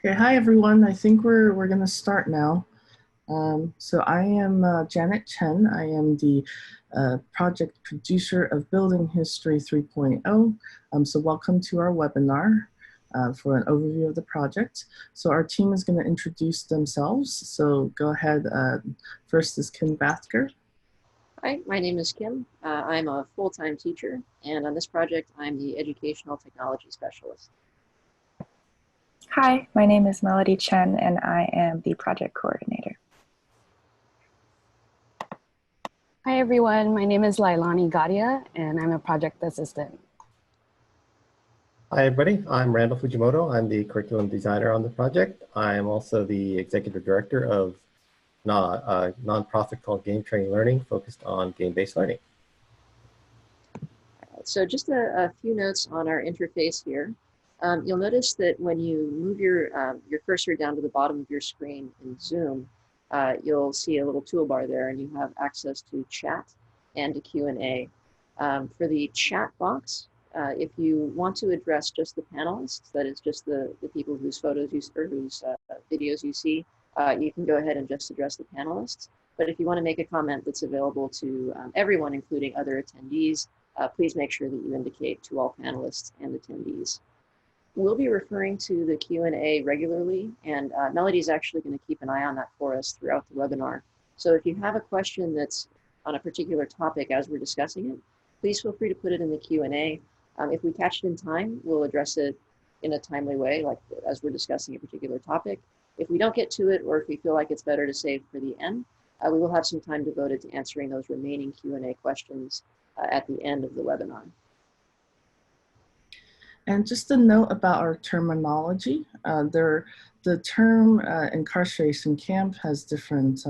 Okay, hi everyone. I think we're gonna start now. So I am Janet Chen. I am the project producer of Building History 3.0. So welcome to our webinar for an overview of the project. So our team is going to introduce themselves. So go ahead. First is Kim Bathker. Hi, my name is Kim. I'm a full-time teacher, and on this project, I'm the Educational Technology Specialist. Hi, my name is Melody Chen, and I am the project coordinator. Hi, everyone. My name is Lailani Gadia, and I'm a project assistant. Hi, everybody. I'm Randall Fujimoto. I'm the curriculum designer on the project. I'm also the executive director of a nonprofit called Game Training Learning, focused on game-based learning. So just a few notes on our interface here. You'll notice that when you move your cursor down to the bottom of your screen in Zoom, you'll see a little toolbar there, and you have access to chat and to Q&A. For the chat box, if you want to address just the panelists, that is just the people whose photos you or whose videos you see, you can go ahead and just address the panelists. But if you want to make a comment that's available to everyone, including other attendees, please make sure that you indicate to all panelists and attendees. We'll be referring to the Q&A regularly, and Melody's actually going to keep an eye on that for us throughout the webinar. So if you have a question that's on a particular topic as we're discussing it, please feel free to put it in the Q&A. If we catch it in time, we'll address it in a timely way, like as we're discussing a particular topic. If we don't get to it, or if we feel like it's better to save for the end, we will have some time devoted to answering those remaining Q&A questions at the end of the webinar. And just a note about our terminology. The term incarceration camp has different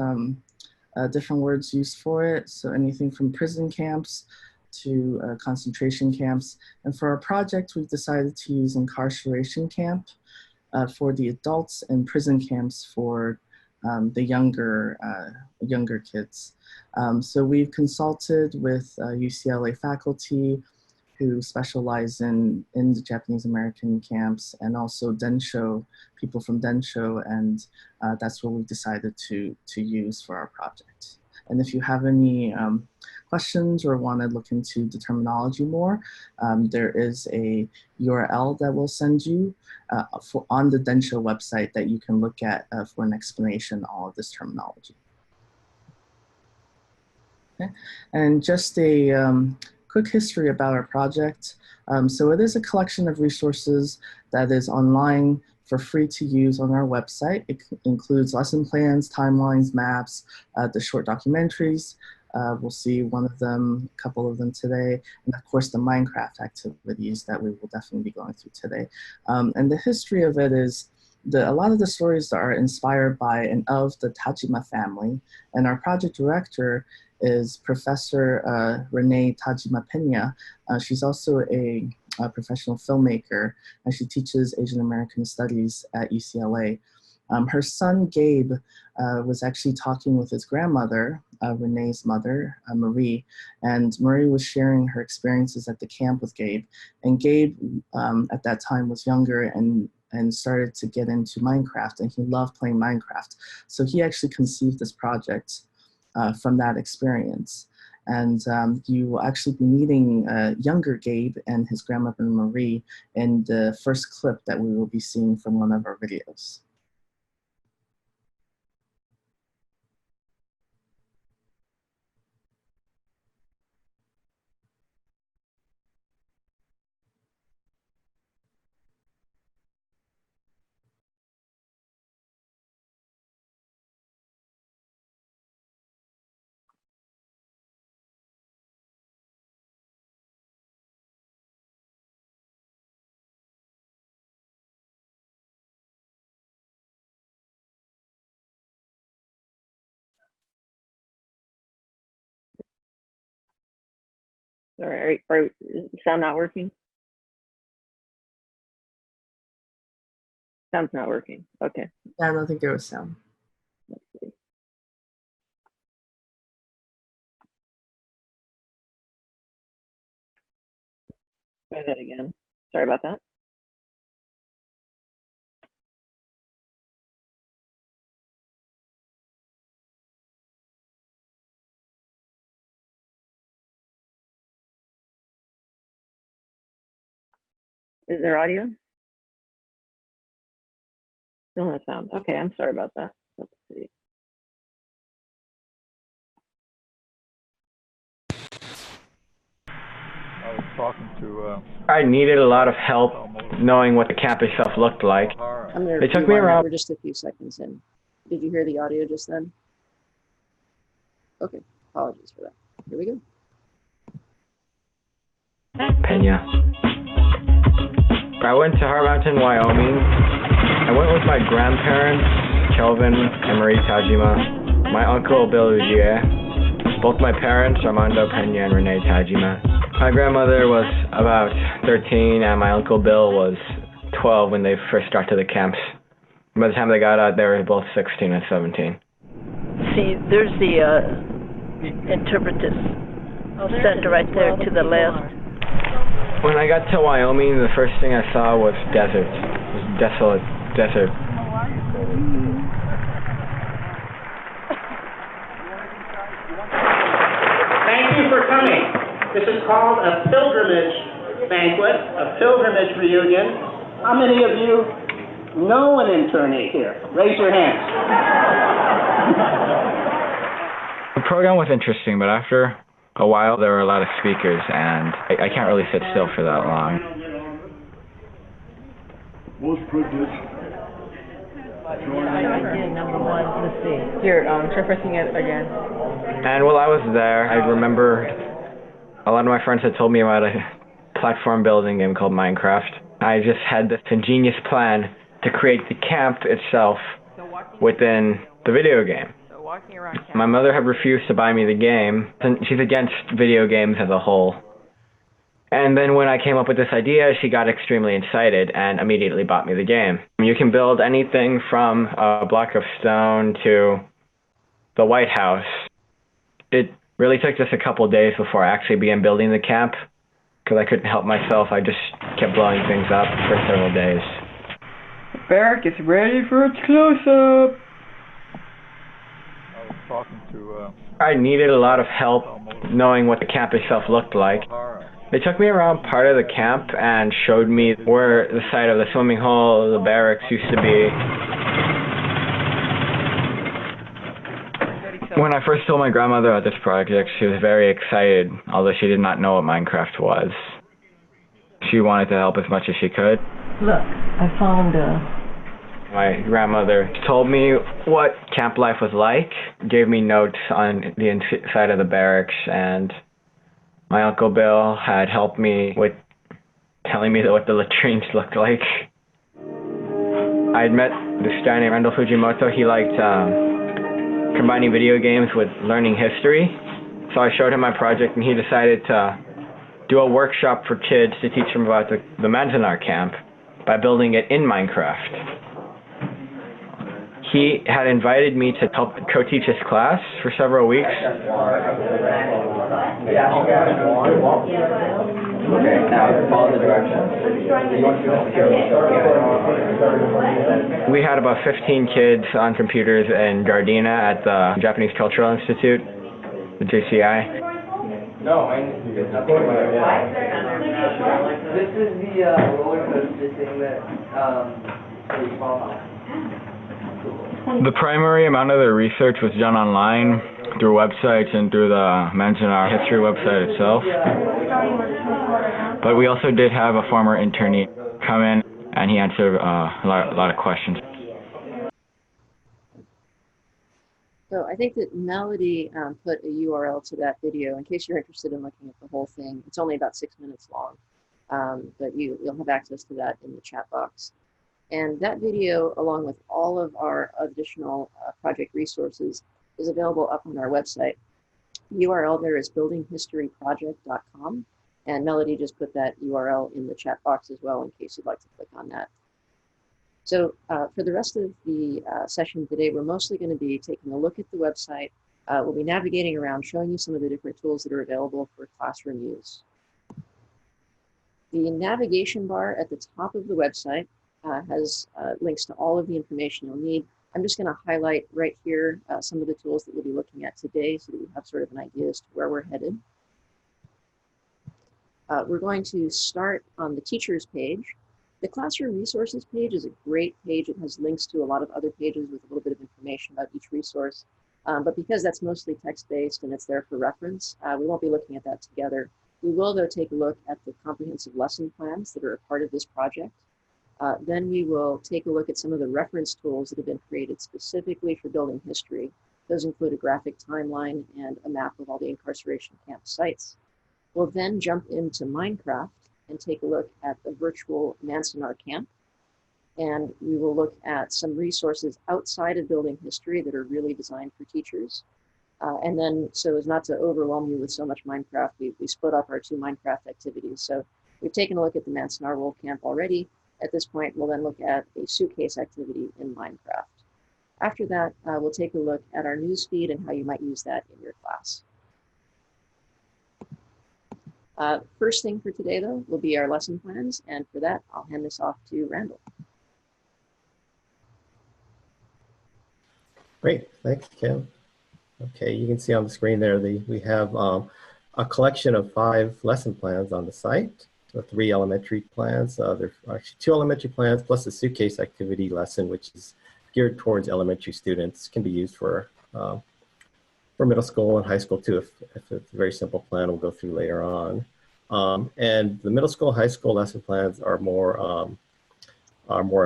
words used for it. So anything from prison camps to concentration camps. And for our project, we've decided to use incarceration camp for the adults and prison camps for the younger kids. So we've consulted with UCLA faculty who specialize in the Japanese American camps, and also Densho, people from Densho, and that's what we decided to use for our project. And if you have any questions or want to look into the terminology more, there is a URL that we'll send you on the Densho website that you can look at for an explanation of all of this terminology. Okay. And just a quick history about our project. So it is a collection of resources that is online for free to use on our website. It includes lesson plans, timelines, maps, the short documentaries. We'll see one of them, a couple of them today, and of course the Minecraft activities that we will definitely be going through today. And the history of it is a lot of the stories are inspired by and of the Tajima family, and our project director is Professor Renee Tajima-Peña. She's also a professional filmmaker, and she teaches Asian American Studies at UCLA. Her son, Gabe, was actually talking with his grandmother, Renee's mother, Marie, and Marie was sharing her experiences at the camp with Gabe. And Gabe, at that time, was younger and started to get into Minecraft, and he loved playing Minecraft. So he actually conceived this project from that experience. And you will actually be meeting younger Gabe and his grandmother Marie in the first clip that we will be seeing from one of our videos. Sorry, is sound not working? Sound's not working. Okay. I don't think there was sound. Let's see. Try that again. Sorry about that. Is there audio? Still no sound. Okay, I'm sorry about that. Let's see. I was talking to. I needed a lot of help knowing what the camp itself looked like. I'm going to It took me around. We're just a few seconds in. Did you hear the audio just then? Okay, apologies for that. Here we go. Peña. I went to Hart Mountain, Wyoming. I went with my grandparents, Kelvin and Renee Tajima, my uncle Bill Ujier, both my parents, Armando Peña and Renee Tajima. My grandmother was about 13 and my uncle Bill was 12 when they first got to the camps. By the time they got out, they were both 16 and 17. See, there's the interpreters center right there to the left. When I got to Wyoming, the first thing I saw was desert. It was desolate desert. Thank you for coming. This is called a pilgrimage banquet, a pilgrimage reunion. How many of you know an internee here? Raise your hands. The program was interesting, but after a while there were a lot of speakers and I can't really sit still for that long. Most privileged. Number one, let's see. Here, try pressing it again. And while I was there, I remember a lot of my friends had told me about a platform building game called Minecraft. I just had this ingenious plan to create the camp itself within the video game. My mother had refused to buy me the game, and she's against video games as a whole. And then when I came up with this idea, she got extremely excited and immediately bought me the game. You can build anything from a block of stone to the White House. It really took just a couple of days before I actually began building the camp, because I couldn't help myself. I just kept blowing things up for several days. The barrack is ready for its close-up. I was talking to. I needed a lot of help knowing what the camp itself looked like. They took me around part of the camp and showed me where the site of the swimming hole, the barracks used to be. When I first told my grandmother about this project, she was very excited, although she did not know what Minecraft was. She wanted to help as much as she could. Look, I found My grandmother told me what camp life was like, gave me notes on the inside of the barracks, and my Uncle Bill had helped me with telling me what the latrines looked like. I had met this guy named Randall Fujimoto. He liked combining video games with learning history. So I showed him my project and he decided to do a workshop for kids to teach them about the Manzanar camp by building it in Minecraft. He had invited me to help co-teach his class for several weeks. We had about 15 kids on computers in Gardena at the Japanese Cultural Institute, the JCI. No, this is the roller coaster thing that we fall off. The primary amount of the research was done online through websites and through the Manzanar history website itself. But we also did have a former internee come in and he answered a lot of questions. So I think that Melody put a URL to that video in case you're interested in looking at the whole thing. It's only about 6 minutes long, but you'll have access to that in the chat box. And that video, along with all of our additional project resources, is available up on our website. The URL there is buildinghistoryproject.com, and Melody just put that URL in the chat box as well in case you'd like to click on that. So for the rest of the session today, we're mostly going to be taking a look at the website. We'll be navigating around, showing you some of the different tools that are available for classroom use. The navigation bar at the top of the website has links to all of the information you'll need. I'm just going to highlight right here some of the tools that we'll be looking at today so that you have sort of an idea as to where we're headed. We're going to start on the teachers page. The classroom resources page is a great page. It has links to a lot of other pages with a little bit of information about each resource. But because that's mostly text-based and it's there for reference, we won't be looking at that together. We will, though, take a look at the comprehensive lesson plans that are a part of this project. Then we will take a look at some of the reference tools that have been created specifically for building history. Those include a graphic timeline and a map of all the incarceration camp sites. We'll then jump into Minecraft and take a look at the virtual Manzanar camp. And we will look at some resources outside of building history that are really designed for teachers. And then, so as not to overwhelm you with so much Minecraft, we split up our two Minecraft activities. So we've taken a look at the Manzanar Roll Camp already. At this point, we'll then look at a suitcase activity in Minecraft. After that, we'll take a look at our newsfeed and how you might use that in your class. First thing for today, though, will be our lesson plans. And for that, I'll hand this off to Randall. Great, thanks, Kim. Okay, you can see on the screen there, we have a collection of 5 lesson plans on the site. So 3 elementary plans. There are actually 2 elementary plans plus a suitcase activity lesson, which is geared towards elementary students. Can be used for middle school and high school too, if it's a very simple plan we'll go through later on. And the middle school, high school lesson plans are more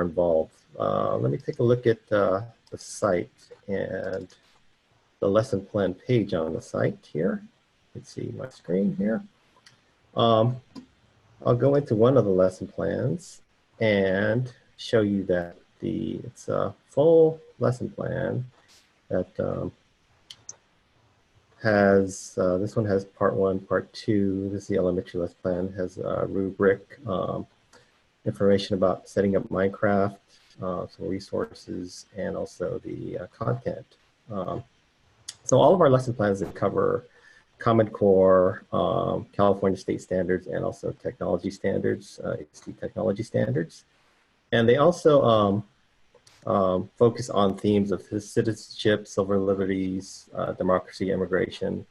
involved. Let me take a look at the site and the lesson plan page on the site here. You can see my screen here. I'll go into one of the lesson plans and show you that it's a full lesson plan that has, this one has part 1, part 2. This is the elementary lesson plan, has a rubric, information about setting up Minecraft, some resources, and also the content. So all of our lesson plans that cover Common Core, California state standards, and also technology standards, HST technology standards. And they also focus on themes of citizenship, civil liberties, democracy, immigration,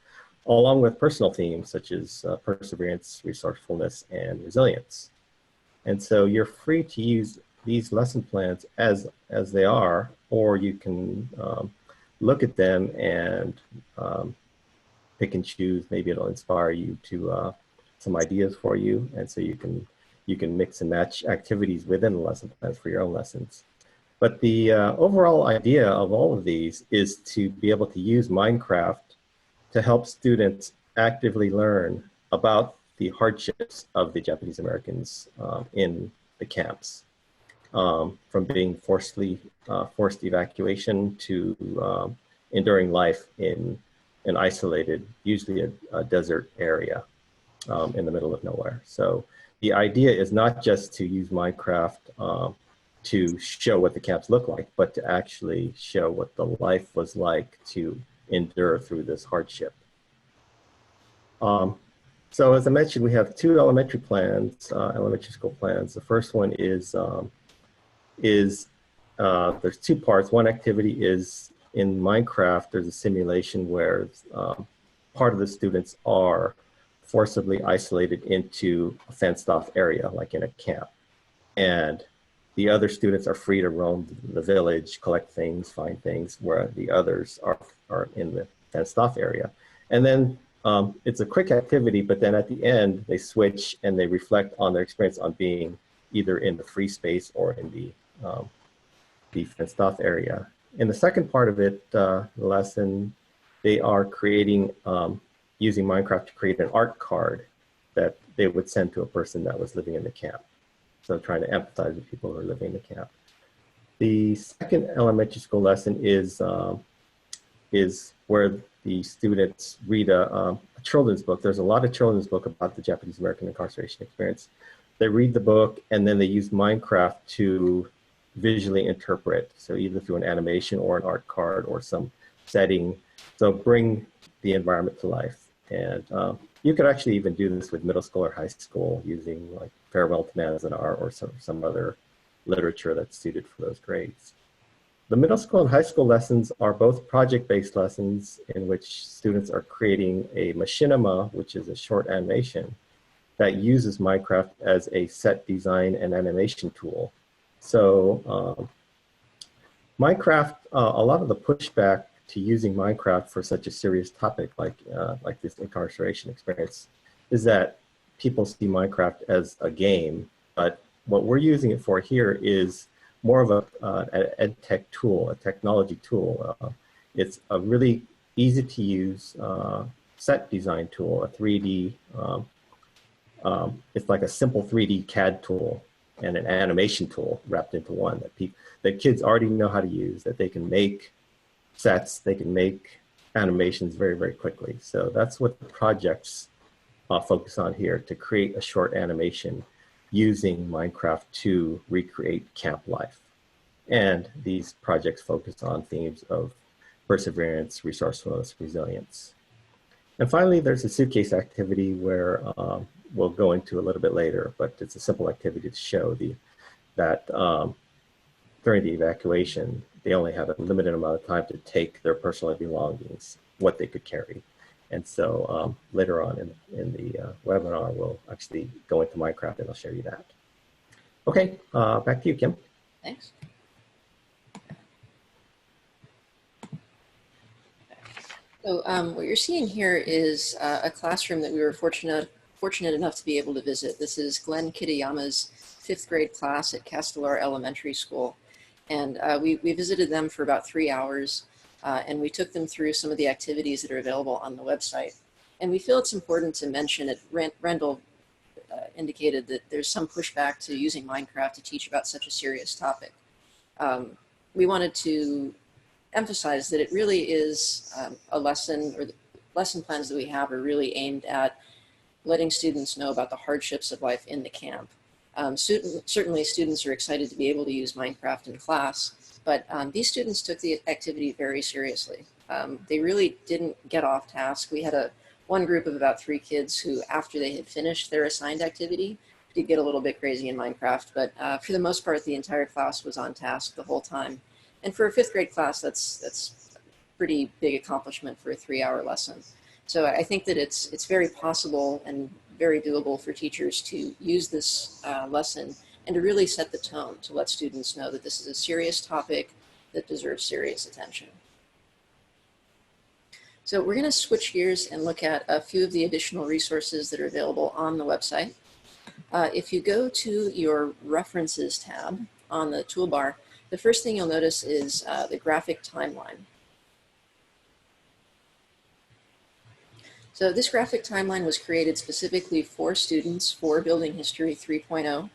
along with personal themes such as perseverance, resourcefulness, and resilience. And so you're free to use these lesson plans as they are, or you can look at them and pick and choose. Maybe it'll inspire you to some ideas for you, and so you can mix and match activities within the lesson plans for your own lessons. But the overall idea of all of these is to be able to use Minecraft to help students actively learn about the hardships of the Japanese Americans in the camps, from being forced evacuation to enduring life in an isolated, usually a desert area in the middle of nowhere. So the idea is not just to use Minecraft to show what the camps look like, but to actually show what the life was like to endure through this hardship. So as I mentioned, we have 2 elementary plans, elementary school plans. The first one is there's 2 parts. One activity is in Minecraft, there's a simulation where part of the students are forcibly isolated into a fenced off area, like in a camp. And the other students are free to roam the village, collect things, find things, where the others are in the fenced off area. And then it's a quick activity, but then at the end, they switch and they reflect on their experience on being either in the free space or in the fenced off area. In the second part of it, the lesson, they are creating, using Minecraft to create an art card that they would send to a person that was living in the camp. So trying to empathize with people who are living in the camp. The second elementary school lesson is where the students read a children's book. There's a lot of children's book about the Japanese American incarceration experience. They read the book and then they use Minecraft to visually interpret. So either through an animation or an art card or some setting. So bring the environment to life. And you could actually even do this with middle school or high school using like Farewell to Manzanar or some other literature that's suited for those grades. The middle school and high school lessons are both project-based lessons in which students are creating a machinima, which is a short animation that uses Minecraft as a set design and animation tool. So Minecraft, a lot of the pushback to using Minecraft for such a serious topic like this incarceration experience is that people see Minecraft as a game, but what we're using it for here is more of an ed tech tool, a technology tool. It's a really easy to use set design tool, a 3D, it's like a simple 3D CAD tool and an animation tool wrapped into one that kids already know how to use, that they can make sets, they can make animations very, very quickly. So that's what the projects focus on here, to create a short animation using Minecraft to recreate camp life. And these projects focus on themes of perseverance, resourcefulness, resilience. And finally, there's a suitcase activity where we'll go into a little bit later, but it's a simple activity to show that during the evacuation, they only had a limited amount of time to take their personal belongings, what they could carry. And so later on in the webinar, we'll actually go into Minecraft and I'll show you that. Okay, back to you, Kim. Thanks. So what you're seeing here is a classroom that we were fortunate enough to be able to visit. This is Glenn Kitayama's 5th grade class at Castellar Elementary School. And we visited them for about 3 hours, and we took them through some of the activities that are available on the website. And we feel it's important to mention it. Rendell indicated that there's some pushback to using Minecraft to teach about such a serious topic. We wanted to emphasize that it really is a lesson, or the lesson plans that we have are really aimed at letting students know about the hardships of life in the camp. Certainly students are excited to be able to use Minecraft in class, but these students took the activity very seriously. They really didn't get off task. We had one group of about 3 kids who, after they had finished their assigned activity, did get a little bit crazy in Minecraft, but for the most part, the entire class was on task the whole time. And for a 5th grade class, that's a pretty big accomplishment for a 3-hour lesson. So I think that it's very possible and very doable for teachers to use this lesson and to really set the tone to let students know that this is a serious topic that deserves serious attention. So we're going to switch gears and look at a few of the additional resources that are available on the website. If you go to your References tab on the toolbar, the first thing you'll notice is the graphic timeline. So this graphic timeline was created specifically for students for Building History 3.0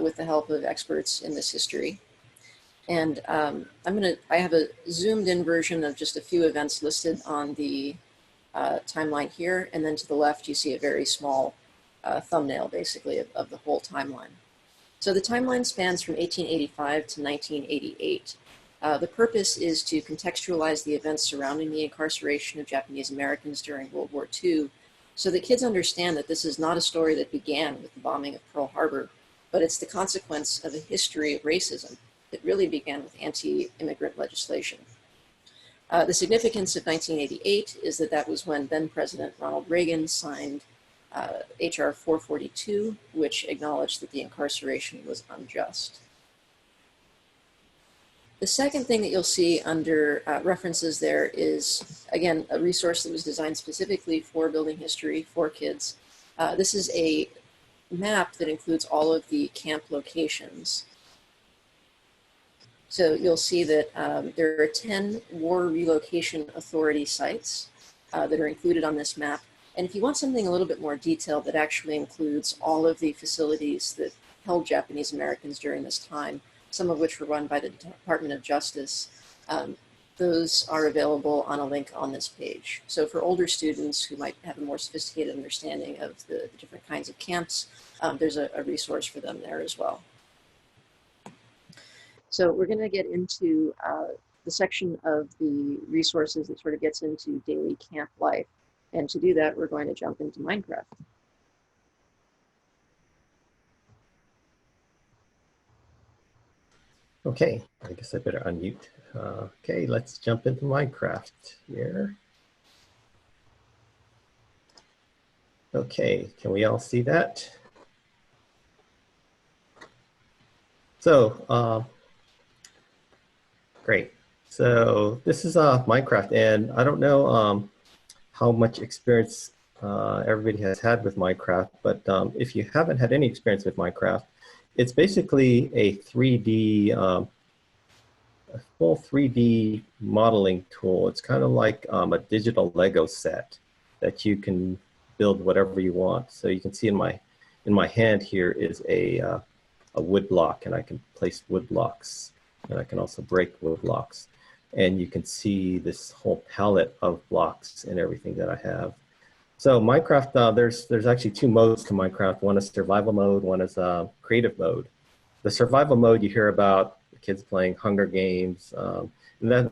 with the help of experts in this history. And I have a zoomed in version of just a few events listed on the timeline here. And then to the left, you see a very small thumbnail basically of the whole timeline. So the timeline spans from 1885 to 1988. The purpose is to contextualize the events surrounding the incarceration of Japanese Americans during World War II, so that kids understand that this is not a story that began with the bombing of Pearl Harbor, but it's the consequence of a history of racism that really began with anti-immigrant legislation. The significance of 1988 is that that was when then President Ronald Reagan signed HR 442, which acknowledged that the incarceration was unjust. The second thing that you'll see under references there is, again, a resource that was designed specifically for Building History for kids. This is a map that includes all of the camp locations. So you'll see that there are 10 War Relocation Authority sites that are included on this map. And if you want something a little bit more detailed that actually includes all of the facilities that held Japanese Americans during this time, some of which were run by the Department of Justice, those are available on a link on this page. So for older students who might have a more sophisticated understanding of the different kinds of camps, there's a resource for them there as well. So we're going to get into the section of the resources that sort of gets into daily camp life. And to do that, we're going to jump into Minecraft. Okay, I guess I better unmute. Okay, let's jump into Minecraft here. Okay, can we all see that? So, great. So this is Minecraft, and I don't know how much experience everybody has had with Minecraft, but if you haven't had any experience with Minecraft, it's basically a 3D, a full 3D modeling tool. It's kind of like a digital Lego set that you can build whatever you want. So you can see in my hand here is a wood block, and I can place wood blocks, and I can also break wood blocks. And you can see this whole palette of blocks and everything that I have. So Minecraft, there's actually two modes to Minecraft. One is survival mode, one is creative mode. The survival mode, you hear about the kids playing Hunger Games, and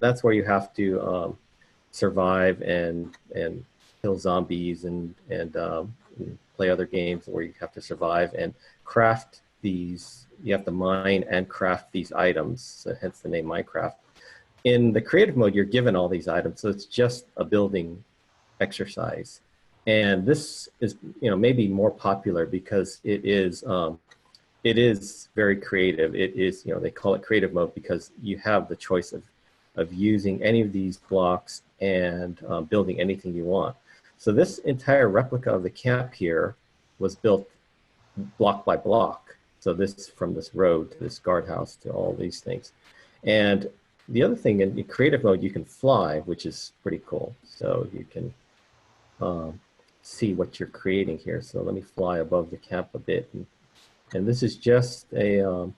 that's where you have to survive and kill zombies and play other games where you have to survive and craft these. You have to mine and craft these items, so hence the name Minecraft. In the creative mode, you're given all these items, so it's just a building exercise. And this is, maybe more popular because it is very creative. It is, they call it creative mode because you have the choice of using any of these blocks and building anything you want. So this entire replica of the camp here was built block by block. So this, from this road to this guardhouse to all these things. And the other thing, in creative mode, you can fly, which is pretty cool. So you can see what you're creating here. So let me fly above the camp a bit. And this is just a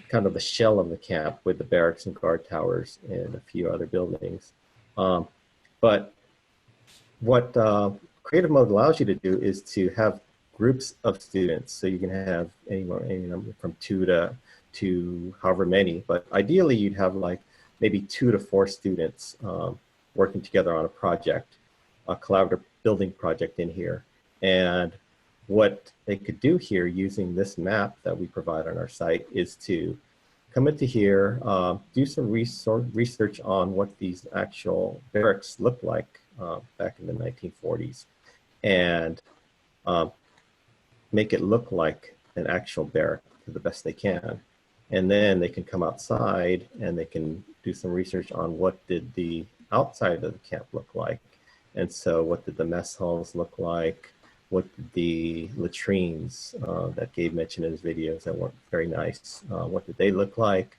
kind of the shell of the camp with the barracks and guard towers and a few other buildings. But what creative mode allows you to do is to have groups of students. So you can have any number from 2 to however many, but ideally you'd have like maybe 2 to 4 students working together on a project, a collaborative building project in here. And what they could do here using this map that we provide on our site is to come into here, do some research on what these actual barracks looked like back in the 1940s, and make it look like an actual barrack to the best they can. And then they can come outside and they can do some research on what did the outside of the camp look like. And so what did the mess halls look like? What did the latrines that Gabe mentioned in his videos that weren't very nice, what did they look like?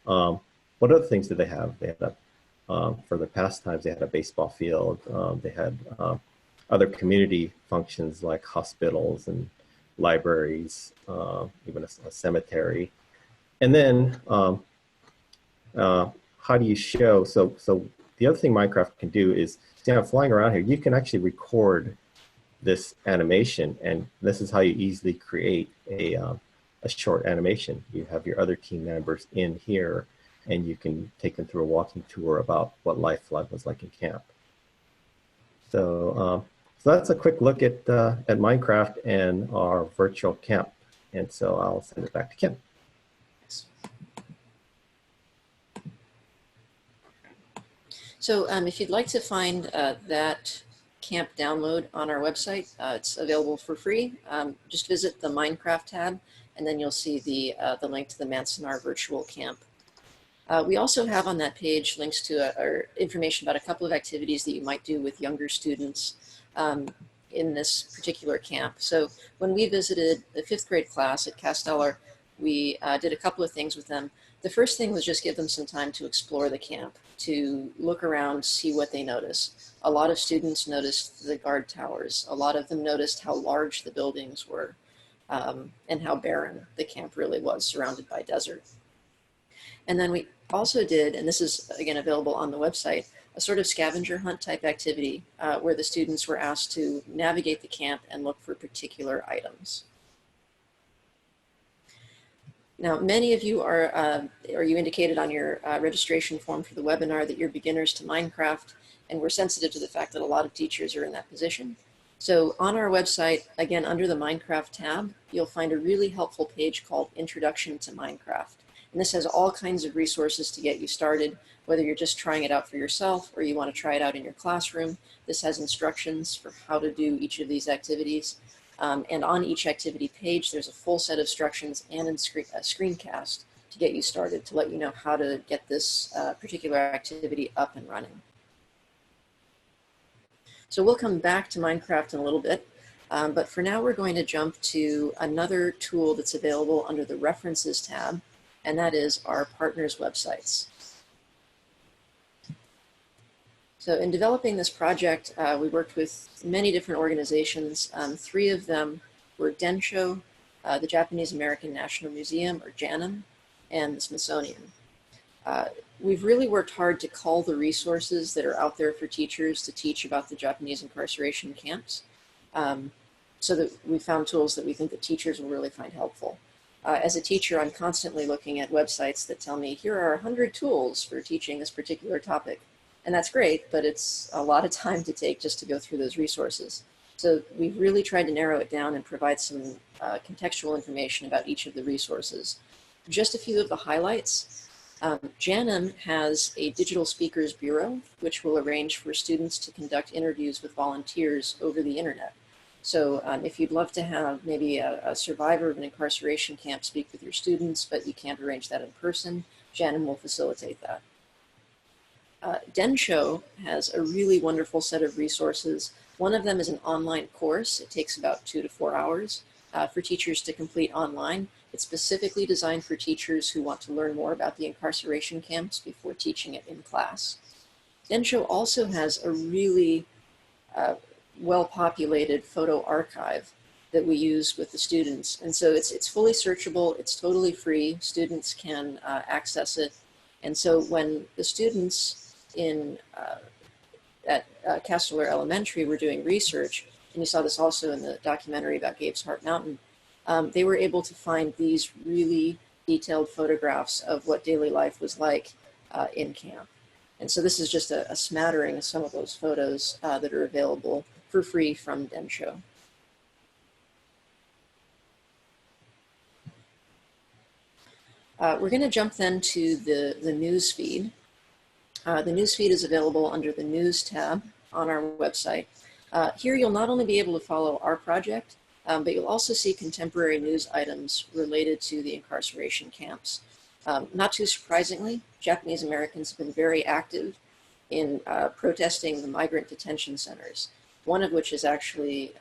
What other things did they have? They had for the pastimes, they had a baseball field. They had other community functions like hospitals and libraries, even a cemetery. And then how do you show? So the other thing Minecraft can do is, I'm flying around here, you can actually record this animation, and this is how you easily create a short animation. You have your other team members in here, and you can take them through a walking tour about what life was like in camp. So, so that's a quick look at Minecraft and our virtual camp. And so I'll send it back to Kim. So if you'd like to find that camp download on our website, it's available for free. Just visit the Minecraft tab, and then you'll see the link to the Manzanar virtual camp. We also have on that page links to or information about a couple of activities that you might do with younger students in this particular camp. So when we visited the 5th grade class at Casteller, we did a couple of things with them. The first thing was just give them some time to explore the camp, to look around, see what they notice. A lot of students noticed the guard towers. A lot of them noticed how large the buildings were and how barren the camp really was, surrounded by desert. And then we also did, and this is again available on the website, a sort of scavenger hunt type activity where the students were asked to navigate the camp and look for particular items. Now, many of you are, or you indicated on your registration form for the webinar that you're beginners to Minecraft, and we're sensitive to the fact that a lot of teachers are in that position. So on our website, again, under the Minecraft tab, you'll find a really helpful page called Introduction to Minecraft. And this has all kinds of resources to get you started, whether you're just trying it out for yourself or you want to try it out in your classroom. This has instructions for how to do each of these activities. And on each activity page, there's a full set of instructions and a screencast to get you started, to let you know how to get this particular activity up and running. So we'll come back to Minecraft in a little bit, but for now we're going to jump to another tool that's available under the References tab, and that is our partners' websites. So in developing this project, we worked with many different organizations. 3 of them were Densho, the Japanese American National Museum, or JANM, and the Smithsonian. We've really worked hard to cull the resources that are out there for teachers to teach about the Japanese incarceration camps, so that we found tools that we think that teachers will really find helpful. As a teacher, I'm constantly looking at websites that tell me, here are 100 tools for teaching this particular topic. And that's great, but it's a lot of time to take just to go through those resources. So we've really tried to narrow it down and provide some contextual information about each of the resources. Just a few of the highlights. JANM has a digital speakers bureau, which will arrange for students to conduct interviews with volunteers over the internet. So if you'd love to have maybe a survivor of an incarceration camp speak with your students, but you can't arrange that in person, JANM will facilitate that. Densho has a really wonderful set of resources. One of them is an online course. It takes about 2 to 4 hours for teachers to complete online. It's specifically designed for teachers who want to learn more about the incarceration camps before teaching it in class. Densho also has a really well-populated photo archive that we use with the students. And so it's fully searchable, it's totally free, students can access it. And so when the students at Casteller Elementary were doing research, and you saw this also in the documentary about Gabe's Heart Mountain, they were able to find these really detailed photographs of what daily life was like in camp. And so this is just a smattering of some of those photos that are available for free from Densho. We're going to jump then to the news feed. The news feed is available under the News tab on our website. Here you'll not only be able to follow our project, but you'll also see contemporary news items related to the incarceration camps. Not too surprisingly, Japanese Americans have been very active in protesting the migrant detention centers, one of which is actually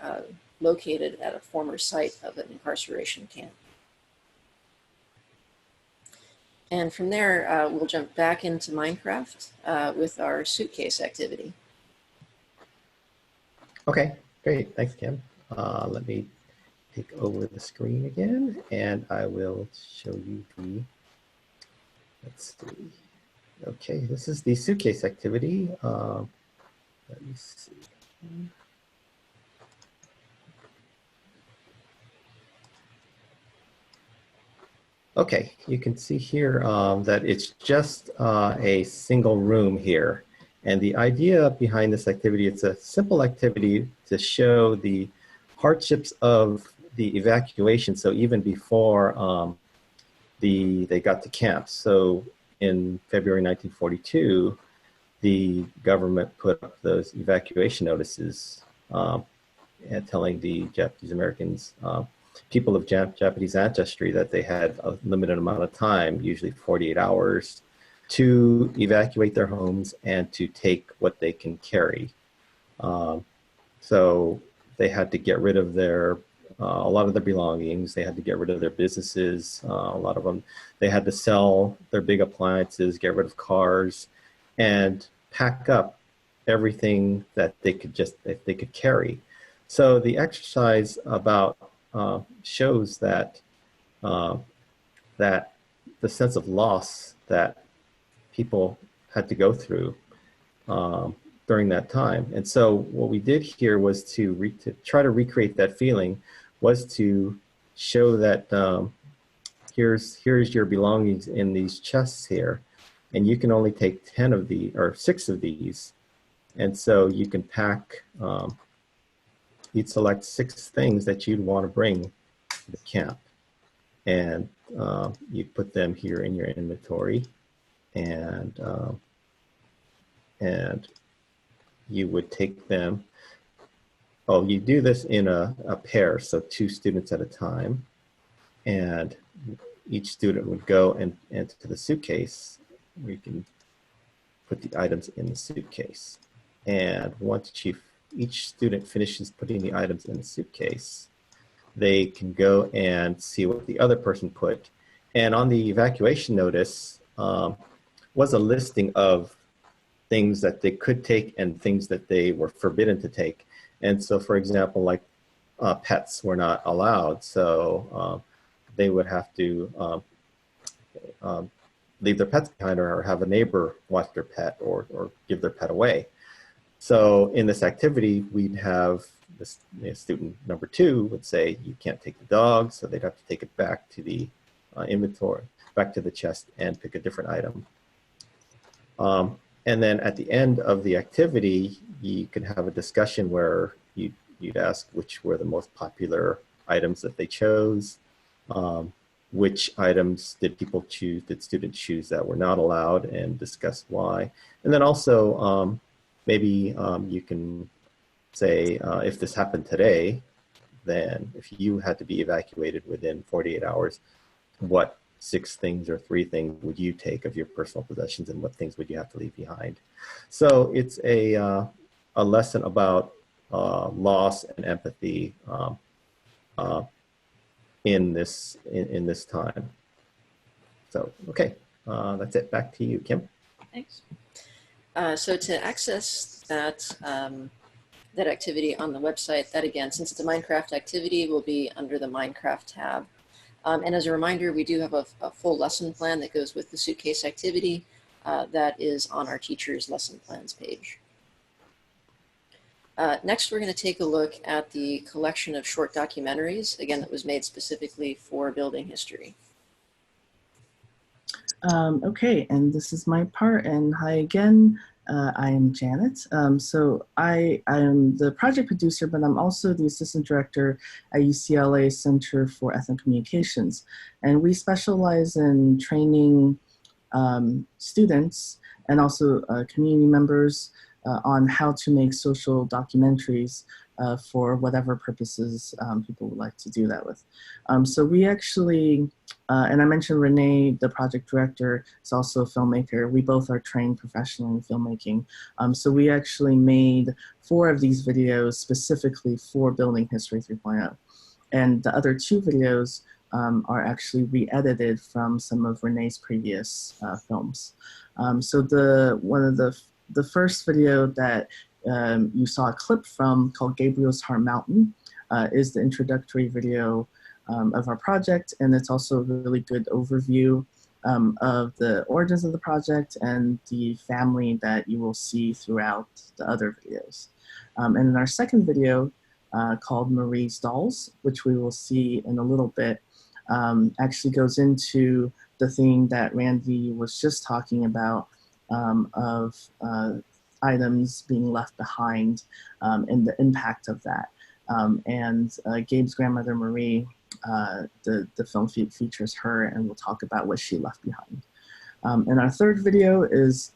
located at a former site of an incarceration camp. And from there, we'll jump back into Minecraft with our suitcase activity. Okay, great. Thanks, Kim. Let me take over the screen again, and I will show you the, let's see. Okay, this is the suitcase activity. Let me see. Okay, you can see here that it's just a single room here. And the idea behind this activity, it's a simple activity to show the hardships of the evacuation. So even before they got to camp. So in February 1942, the government put up those evacuation notices and telling the Japanese Americans, people of Japanese ancestry, that they had a limited amount of time, usually 48 hours, to evacuate their homes and to take what they can carry. So they had to get rid of their, a lot of their belongings. They had to get rid of their businesses. A lot of them, they had to sell their big appliances, get rid of cars, and pack up everything that they could carry. So the exercise about shows that that the sense of loss that people had to go through during that time. And so what we did here was to try to recreate that feeling, was to show that here's your belongings in these chests here, and you can only take 10 of these, or 6 of these. And so you can pack, you'd select 6 things that you'd want to bring to the camp. and you put them here in your inventory, and you would take them. Oh, you do this in a pair, so 2 students at a time, and each student would go and into the suitcase. We can put the items in the suitcase, and once each student finishes putting the items in the suitcase, they can go and see what the other person put. And on the evacuation notice was a listing of things that they could take and things that they were forbidden to take. And so, for example, like pets were not allowed, so they would have to leave their pets behind, or have a neighbor watch their pet, or give their pet away. So in this activity, we'd have this, student number 2 would say, you can't take the dog, so they'd have to take it back to the inventory, back to the chest, and pick a different item. And then at the end of the activity, you could have a discussion where you'd ask which were the most popular items that they chose, which items did students choose that were not allowed, and discuss why. And then also, maybe you can say, if this happened today, then if you had to be evacuated within 48 hours, what 6 things or 3 things would you take of your personal possessions, and what things would you have to leave behind? So it's a lesson about loss and empathy in this time. So, okay, that's it. Back to you, Kim. Thanks. So to access that, that activity on the website, that again, since it's a Minecraft activity, will be under the Minecraft tab. And as a reminder, we do have a full lesson plan that goes with the suitcase activity that is on our teacher's lesson plans page. Next, we're going to take a look at the collection of short documentaries, again, that was made specifically for building history. Okay, and this is my part, and hi again. I am Janet. So I am the project producer, but I'm also the assistant director at UCLA Center for EthnoCommunications. And we specialize in training students and also community members on how to make social documentaries for whatever purposes people would like to do that with. So we actually, and I mentioned Renee, the project director, is also a filmmaker. We both are trained professionally in filmmaking. So we actually made 4 of these videos specifically for Building History 3.0. And the other 2 videos are actually re-edited from some of Renee's previous films. So one of the first video that you saw a clip from, called Gabriel's Heart Mountain, is the introductory video of our project, and it's also a really good overview of the origins of the project and the family that you will see throughout the other videos. And in our second video, called Marie's Dolls, which we will see in a little bit, actually goes into the theme that Randy was just talking about, of items being left behind and the impact of that. And Gabe's grandmother, Marie, the film features her, and we'll talk about what she left behind. And our third video is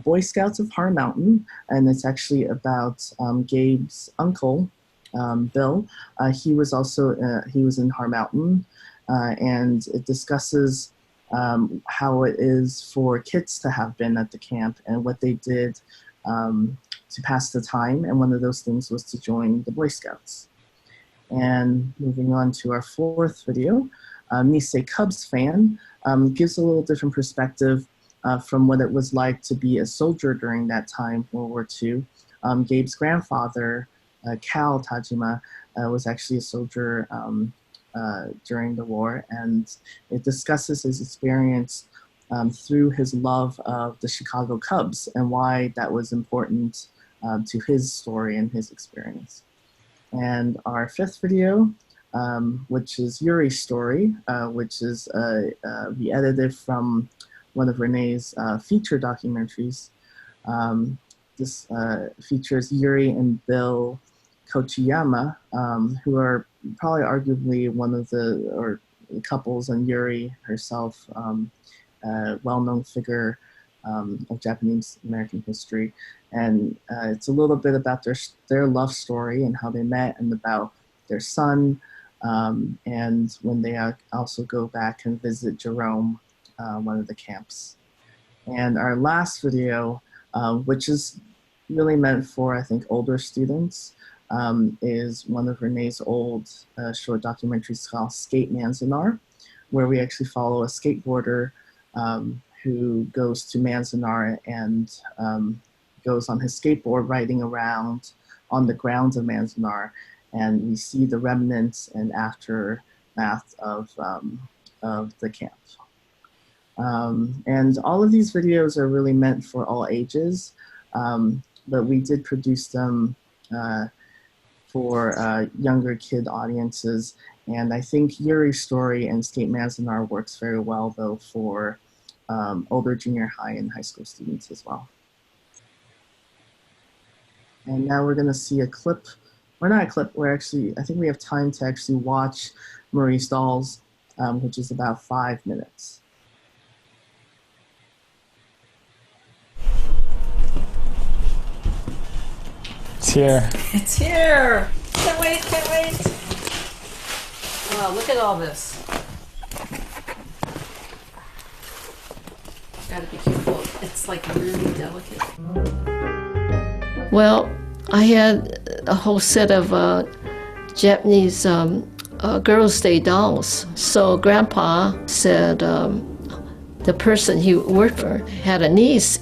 Boy Scouts of Har Mountain, and it's actually about Gabe's uncle, Bill. He was in Har Mountain, and it discusses how it is for kids to have been at the camp and what they did to pass the time, and one of those things was to join the Boy Scouts. And moving on to our fourth video, Nisei Cubs fan, gives a little different perspective from what it was like to be a soldier during that time, World War II. Gabe's grandfather, Cal Tajima, was actually a soldier during the war, and it discusses his experience through his love of the Chicago Cubs and why that was important to his story and his experience. And our fifth video, which is Yuri's story, which is re-edited from one of Renee's feature documentaries. This features Yuri and Bill Kochiyama, who are probably arguably one of the, or couples and Yuri herself, a well-known figure of Japanese American history. And it's a little bit about their love story and how they met, and about their son, and when they also go back and visit Jerome, one of the camps. And our last video, which is really meant for, I think, older students, is one of Renee's old short documentaries called Skate Manzanar, where we actually follow a skateboarder who goes to Manzanar and goes on his skateboard riding around on the grounds of Manzanar, and we see the remnants and aftermath of the camp. And all of these videos are really meant for all ages, but we did produce them for younger kid audiences. And I think Yuri's story and Skate Manzanar works very well, though, for older junior high and high school students as well. And now we're gonna see a clip, or not a clip, we're actually, I think we have time to actually watch Maurice Dahl's, which is about 5 minutes. It's here. It's here. Can't wait, can't wait. Wow, look at all this. Gotta be careful. It's like really delicate. Well, I had a whole set of Japanese Girls' Day dolls. So Grandpa said the person he worked for had a niece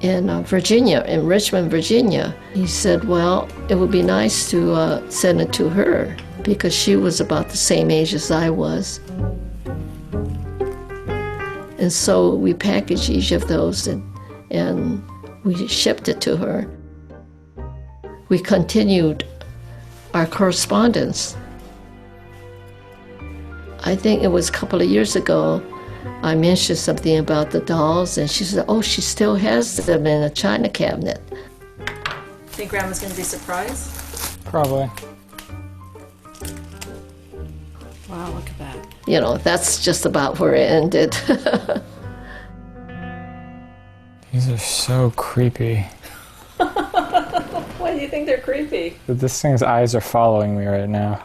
in Virginia, in Richmond, Virginia. He said, well, it would be nice to send it to her because she was about the same age as I was. And so we packaged each of those and we shipped it to her. We continued our correspondence. I think it was a couple of years ago, I mentioned something about the dolls, and she said, oh, she still has them in a china cabinet. Think Grandma's going to be surprised? Probably. Wow, look at that. You know, that's just about where it ended. These are so creepy. Why do you think they're creepy? This thing's eyes are following me right now.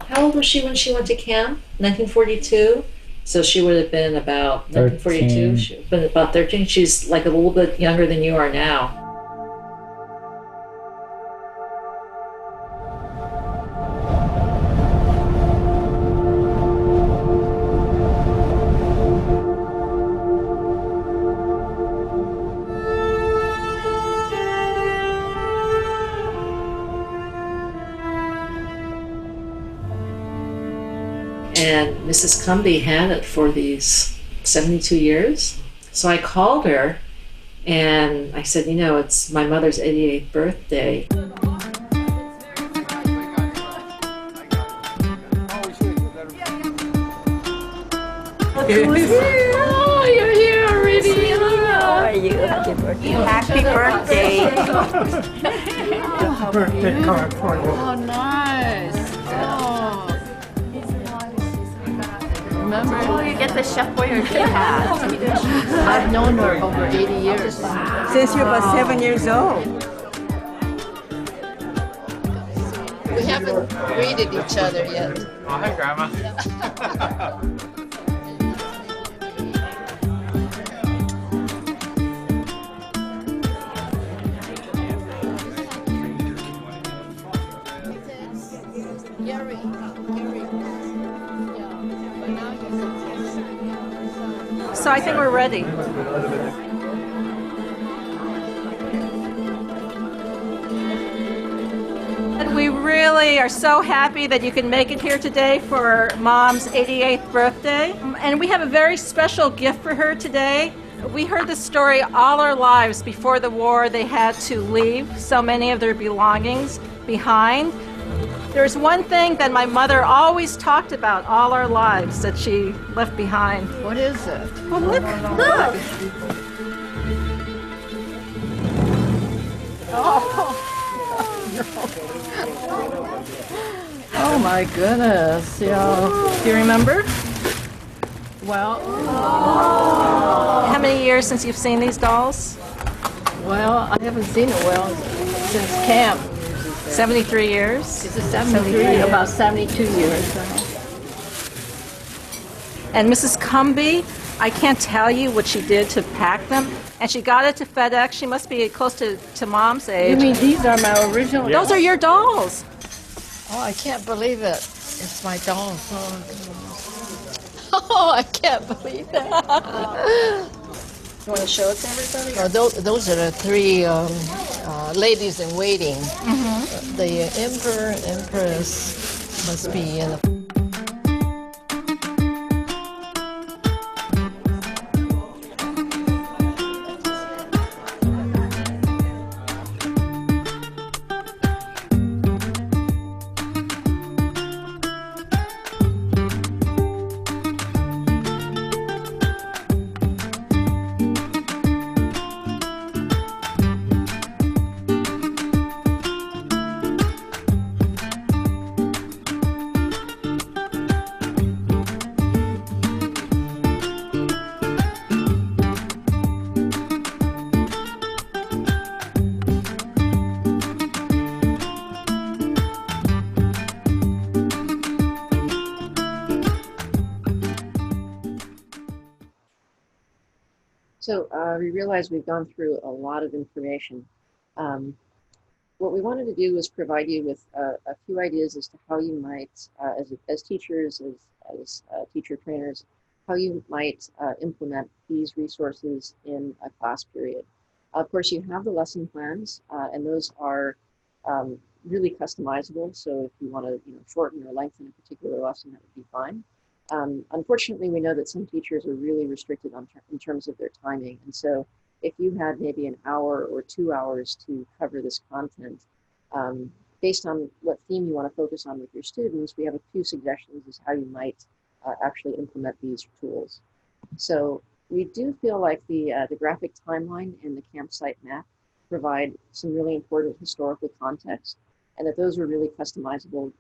How old was she when she went to camp? 1942? So she would have been about 1942. She would have been about 13. She's like a little bit younger than you are now. And Mrs. Cumby had it for these 72 years. So I called her and I said, you know, it's my mother's 88th birthday. Oh, you're here already. How are you? Happy birthday. Happy birthday. Birthday card for you. Oh, nice. Oh. Remember? Oh, you get the chef for your kid hat. I've known her over 80 years. Since you were 7 years old. We haven't greeted each other yet. Oh, hi, Grandma. So I think we're ready. And we really are so happy that you can make it here today for Mom's 88th birthday. And we have a very special gift for her today. We heard this story all our lives. Before the war, they had to leave so many of their belongings behind. There's one thing that my mother always talked about all our lives that she left behind. What is it? Well, look. Oh. Oh my goodness, yeah. Do you remember? Well, How many years since you've seen these dolls? well, I haven't seen it well since camp. 73 years? Is it 73? About 72 years now. And Mrs. Cumby, I can't tell you what she did to pack them. And she got it to FedEx. She must be close to Mom's age. You mean these are my original? Those are your dolls. Oh, I can't believe it. It's my dolls. Oh, I can't believe that. You want to show it to everybody? Oh, those are the three ladies in waiting. The emperor, empress must be in the... So we realize we've gone through a lot of information. What we wanted to do was provide you with a few ideas as to how you might, as teachers, as teacher trainers, how you might implement these resources in a class period. Of course, you have the lesson plans, and those are really customizable. So if you want to shorten or lengthen a particular lesson, that would be fine. Unfortunately, we know that some teachers are really restricted in terms of their timing. And so if you had maybe an hour or 2 hours to cover this content, based on what theme you want to focus on with your students, we have a few suggestions as how you might actually implement these tools. So we do feel like the graphic timeline and the campsite map provide some really important historical context, and that those are really customizable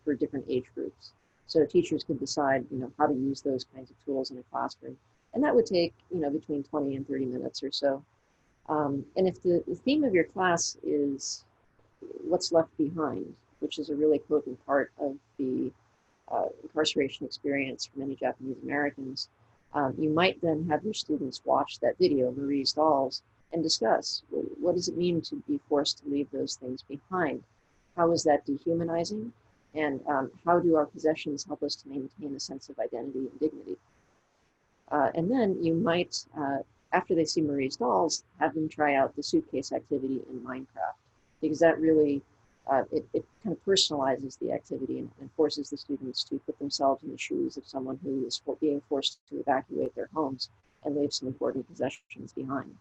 for different age groups. So teachers can decide, how to use those kinds of tools in a classroom. And that would take, between 20 and 30 minutes or so. And if the theme of your class is what's left behind, which is a really potent part of the incarceration experience for many Japanese Americans, you might then have your students watch that video, Marie's Dolls, and discuss, what does it mean to be forced to leave those things behind? How is that dehumanizing? And how do our possessions help us to maintain a sense of identity and dignity? And then you might, after they see Marie's Dolls, have them try out the suitcase activity in Minecraft, because that really, it kind of personalizes the activity and forces the students to put themselves in the shoes of someone who is being forced to evacuate their homes and leave some important possessions behind.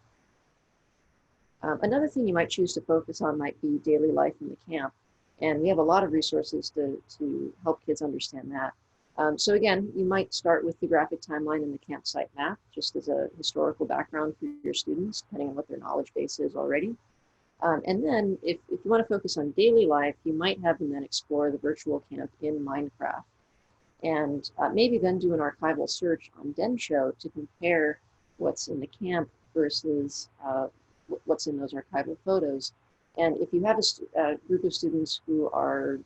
Another thing you might choose to focus on might be daily life in the camp. And we have a lot of resources to help kids understand that. So again, you might start with the graphic timeline and the campsite map, just as a historical background for your students, depending on what their knowledge base is already. And then if you want to focus on daily life, you might have them then explore the virtual camp in Minecraft. And maybe then do an archival search on Densho to compare what's in the camp versus what's in those archival photos. And if you have a group of students who are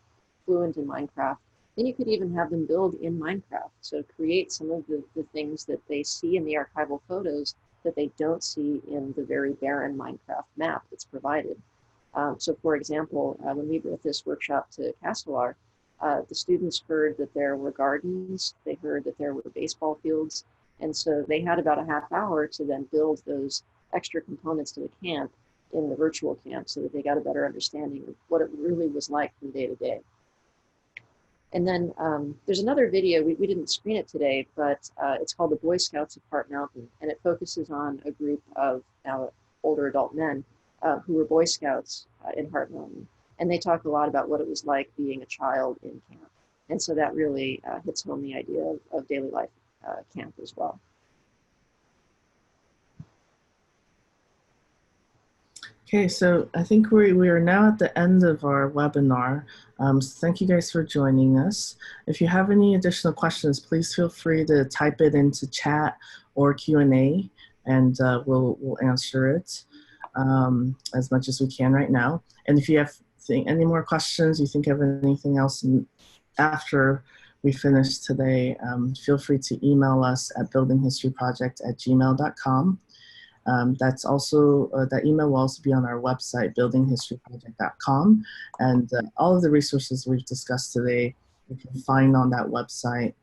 fluent in Minecraft, then you could even have them build in Minecraft. So create some of the things that they see in the archival photos that they don't see in the very barren Minecraft map that's provided. So for example, when we brought this workshop to Castelar, the students heard that there were gardens, they heard that there were baseball fields, and so they had about a half hour to then build those extra components to the camp in the virtual camp so that they got a better understanding of what it really was like from day to day. And then there's another video, we didn't screen it today, but it's called The Boy Scouts of Heart Mountain, and it focuses on a group of now older adult men who were Boy Scouts in Heart Mountain. And they talk a lot about what it was like being a child in camp. And so that really hits home the idea of daily life camp as well. Okay, so I think we are now at the end of our webinar. So thank you guys for joining us. If you have any additional questions, please feel free to type it into chat or Q&A, and we'll answer it as much as we can right now. And if you have any more questions, you think of anything else after we finish today, feel free to email us at buildinghistoryproject@gmail.com. That's also, that email will also be on our website, buildinghistoryproject.com. And all of the resources we've discussed today, you can find on that website.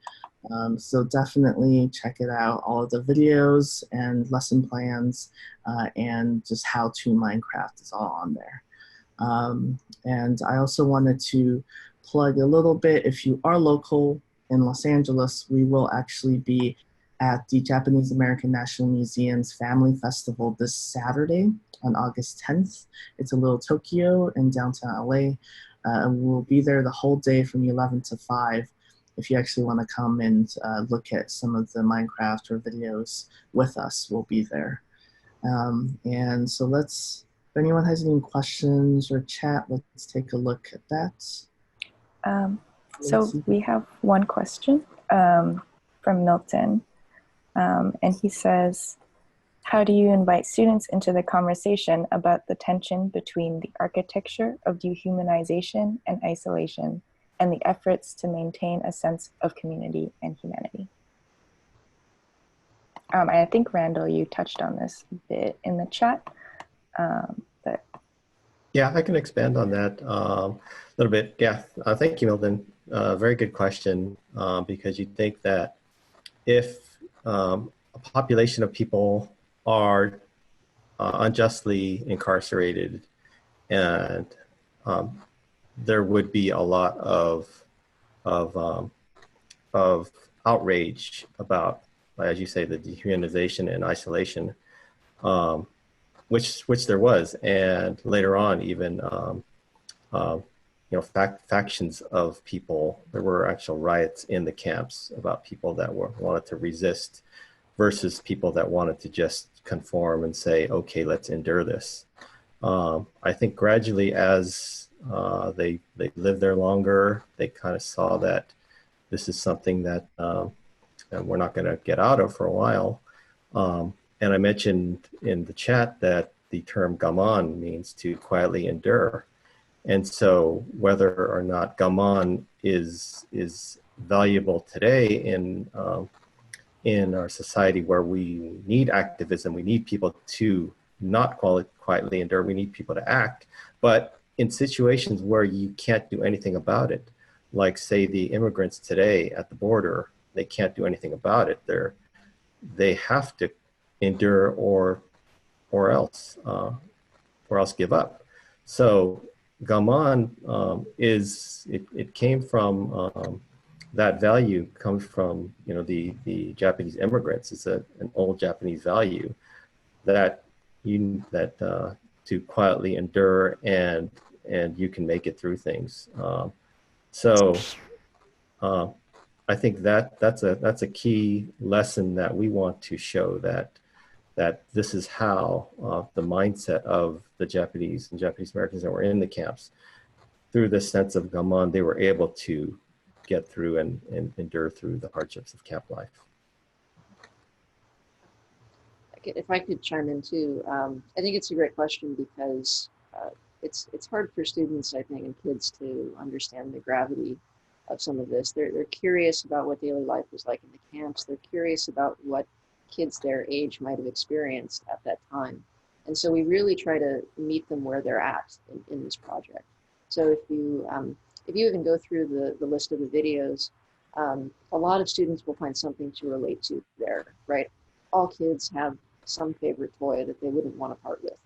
So definitely check it out. All of the videos and lesson plans and just how to Minecraft is all on there. And I also wanted to plug a little bit, if you are local in Los Angeles, we will actually be at the Japanese American National Museum's Family Festival this Saturday on August 10th. It's a little Tokyo in downtown LA. And we'll be there the whole day from 11 to 5 if you actually want to come and look at some of the Minecraft or videos with us, we'll be there. And so if anyone has any questions or chat, let's take a look at that. So we have one question from Milton. And he says, how do you invite students into the conversation about the tension between the architecture of dehumanization and isolation and the efforts to maintain a sense of community and humanity? I think, Randall, you touched on this a bit in the chat. But yeah, I can expand on that a little bit. Yeah, thank you, Milton. Very good question, because you think that if a population of people are unjustly incarcerated, and there would be a lot of outrage about, as you say, the dehumanization and isolation, which there was, and later on even factions of people. There were actual riots in the camps about people that wanted to resist versus people that wanted to just conform and say, okay, let's endure this. I think gradually as they lived there longer, they kind of saw that this is something that we're not going to get out of for a while. And I mentioned in the chat that the term gaman means to quietly endure. And so whether or not gaman is valuable today in our society where we need activism, we need people to not quietly endure, we need people to act. But in situations where you can't do anything about it, like say the immigrants today at the border, they can't do anything about it. They have to endure or else give up. So gaman it came from that value comes from the Japanese immigrants. It's an old Japanese value that to quietly endure and you can make it through things. I think that's a key lesson that we want to show, that this is how the mindset of the Japanese and Japanese Americans that were in the camps, through this sense of gaman, they were able to get through and endure through the hardships of camp life. If I could chime in too, I think it's a great question because it's hard for students, I think, and kids to understand the gravity of some of this. They're curious about what daily life was like in the camps. They're curious about what kids their age might have experienced at that time. And so we really try to meet them where they're at in this project. So if you even go through the list of the videos, a lot of students will find something to relate to there, right? All kids have some favorite toy that they wouldn't want to part with.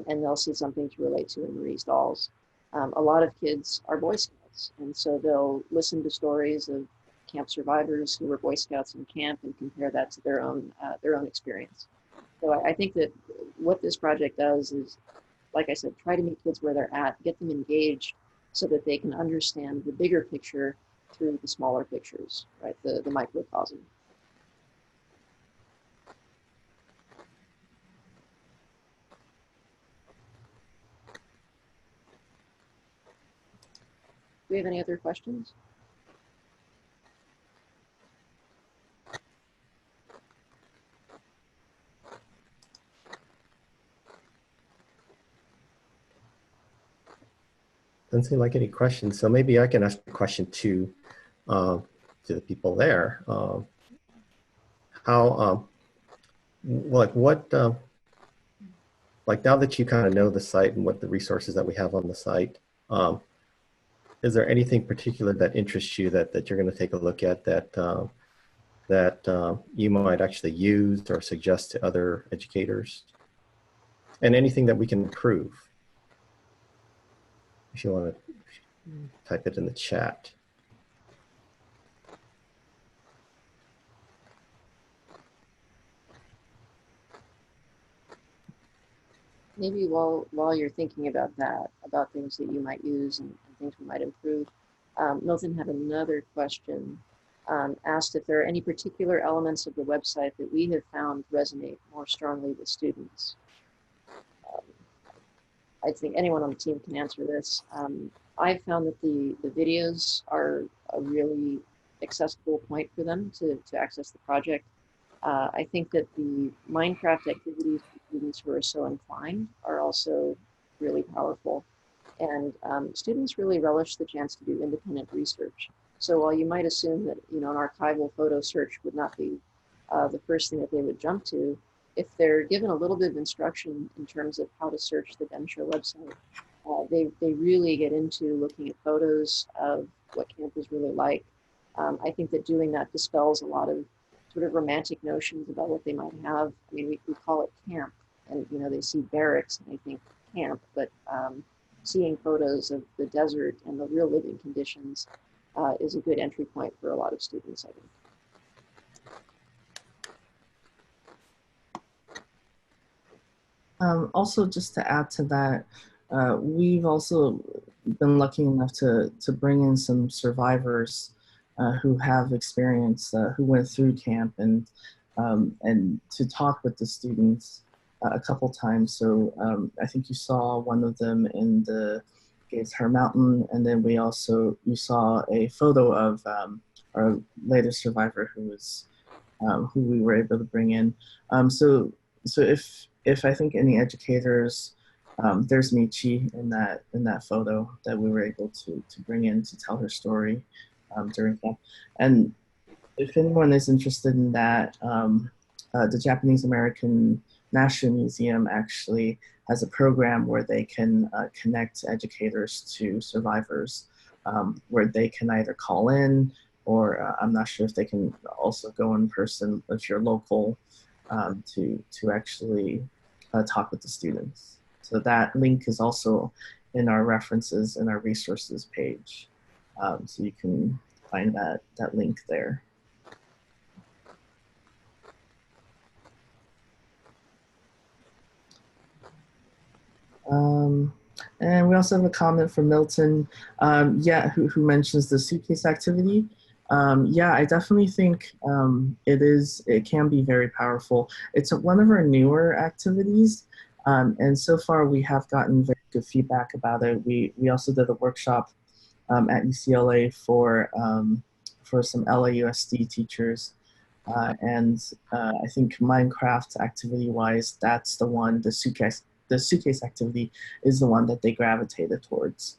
And they'll see something to relate to in Marie's dolls. A lot of kids are Boy Scouts, and so they'll listen to stories of camp survivors who were Boy Scouts in camp and compare that to their own experience. So I think that what this project does is, like I said, try to meet kids where they're at, get them engaged so that they can understand the bigger picture through the smaller pictures, right? The microcosm. we have any other questions? Doesn't seem like any questions, so maybe I can ask a question to the people there. Like now that you kind of know the site and what the resources that we have on the site, is there anything particular that interests you that you're going to take a look at that you might actually use or suggest to other educators? And anything that we can improve? If you want to type it in the chat. Maybe while you're thinking about that, about things that you might use and things we might improve, Milton had another question, asked if there are any particular elements of the website that we have found resonate more strongly with students. I think anyone on the team can answer this. I found that the videos are a really accessible point for them to access the project. I think that the Minecraft activities for students who are so inclined are also really powerful. And students really relish the chance to do independent research. So while you might assume that an archival photo search would not be the first thing that they would jump to, if they're given a little bit of instruction in terms of how to search the Demsure website, they really get into looking at photos of what camp is really like. I think that doing that dispels a lot of sort of romantic notions about what they might have. I mean, we call it camp, and they see barracks and they think camp, but seeing photos of the desert and the real living conditions is a good entry point for a lot of students, I think. Also, just to add to that, we've also been lucky enough to bring in some survivors who have experience, who went through camp, and to talk with the students a couple times. So I think you saw one of them in the Gabe's Her Mountain, and then you saw a photo of our latest survivor who we were able to bring in. So if I think any educators, there's Michi in that photo that we were able to bring in to tell her story during camp. And if anyone is interested in that, the Japanese American National Museum actually has a program where they can connect educators to survivors, where they can either call in, or I'm not sure if they can also go in person if you're local, to actually talk with the students. So that link is also in our references in our resources page. So you can find that link there. And we also have a comment from Milton, who mentions the suitcase activity. Yeah, I definitely think it can be very powerful. It's one of our newer activities, and so far we have gotten very good feedback about it. We also did a workshop at UCLA for some LAUSD teachers, and I think Minecraft activity-wise, that's the one. The suitcase activity is the one that they gravitated towards.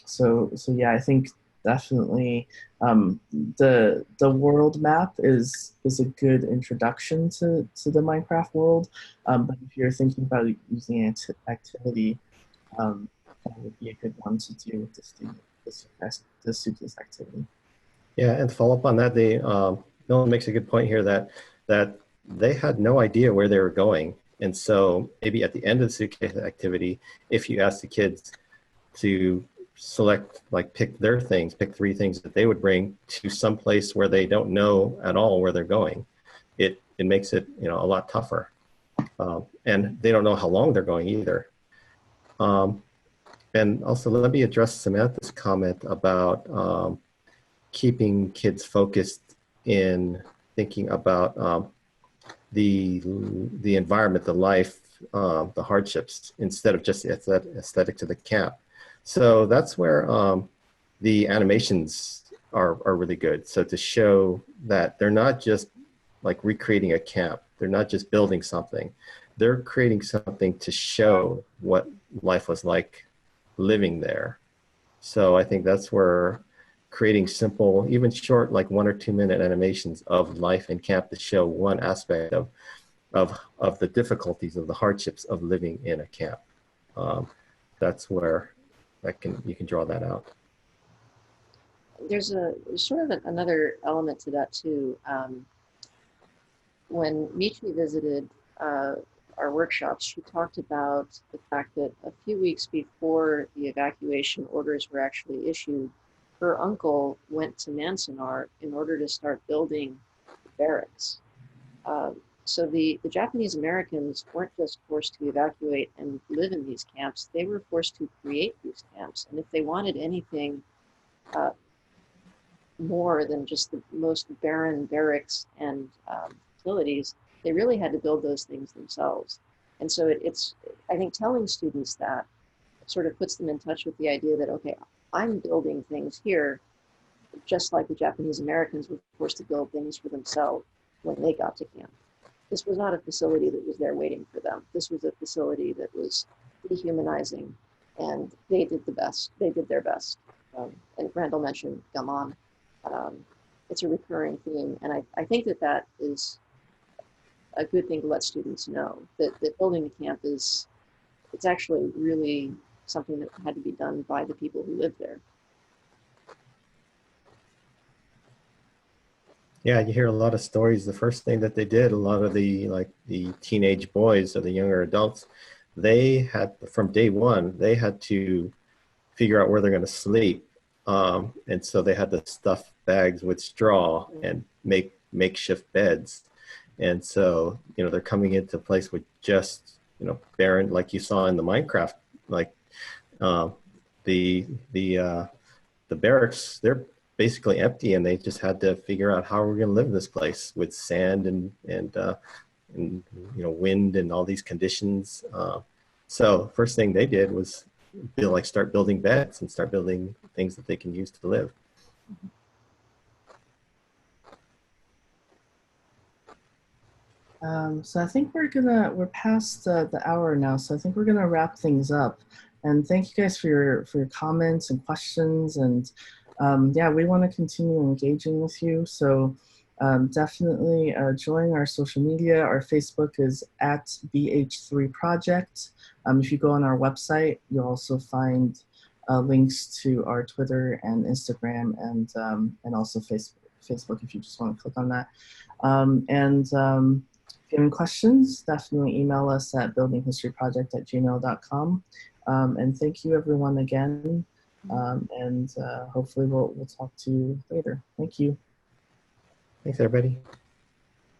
So yeah, I think definitely the world map is a good introduction to the Minecraft world. But if you're thinking about using an activity, that would be a good one to do with the suitcase activity. Yeah, and to follow up on that, Milton makes a good point here that they had no idea where they were going. And so maybe at the end of the suitcase activity, if you ask the kids to select, pick their things, pick 3 things that they would bring to some place where they don't know at all where they're going, it makes it a lot tougher. And they don't know how long they're going either. And also let me address Samantha's comment about keeping kids focused in thinking about the environment, the life, the hardships, instead of just the aesthetic to the camp. So that's where the animations are really good. So to show that they're not just like recreating a camp, they're not just building something, they're creating something to show what life was like living there. So I think that's where creating simple, even short, like 1 or 2 minute animations of life in camp to show one aspect of the difficulties, of the hardships of living in a camp. That's where you can draw that out. There's sort of another element to that too. When Mitri visited our workshops, she talked about the fact that a few weeks before the evacuation orders were actually issued, her uncle went to Manzanar in order to start building barracks. So the Japanese Americans weren't just forced to evacuate and live in these camps, they were forced to create these camps. And if they wanted anything more than just the most barren barracks and facilities, they really had to build those things themselves. And so it's, I think telling students that sort of puts them in touch with the idea that, okay, I'm building things here, just like the Japanese Americans were forced to build things for themselves when they got to camp. This was not a facility that was there waiting for them. This was a facility that was dehumanizing, and they did the best. They did their best. And Randall mentioned gaman. It's a recurring theme, and I think that is a good thing to let students know, that building a camp it's actually really something that had to be done by the people who lived there. Yeah, you hear a lot of stories. The first thing that they did, a lot of the teenage boys or the younger adults, they had, from day one, they had to figure out where they're going to sleep. And so they had to stuff bags with straw and make makeshift beds. And so, they're coming into a place with just, barren, like you saw in the Minecraft, like the barracks, they're basically empty, and they just had to figure out how we're going to live in this place with sand and wind and all these conditions. So first thing they did was start building beds and start building things that they can use to live. So I think we're past the hour now, so I think we're gonna wrap things up. And thank you guys for your comments and questions, and yeah, we want to continue engaging with you. So definitely join our social media. Our Facebook is at BH3 Project. If you go on our website, you'll also find links to our Twitter and Instagram, and also Facebook if you just want to click on that. If you have any questions, definitely email us at buildinghistoryproject@gmail.com. And thank you everyone again. And hopefully we'll talk to you later. Thank you. Thanks everybody.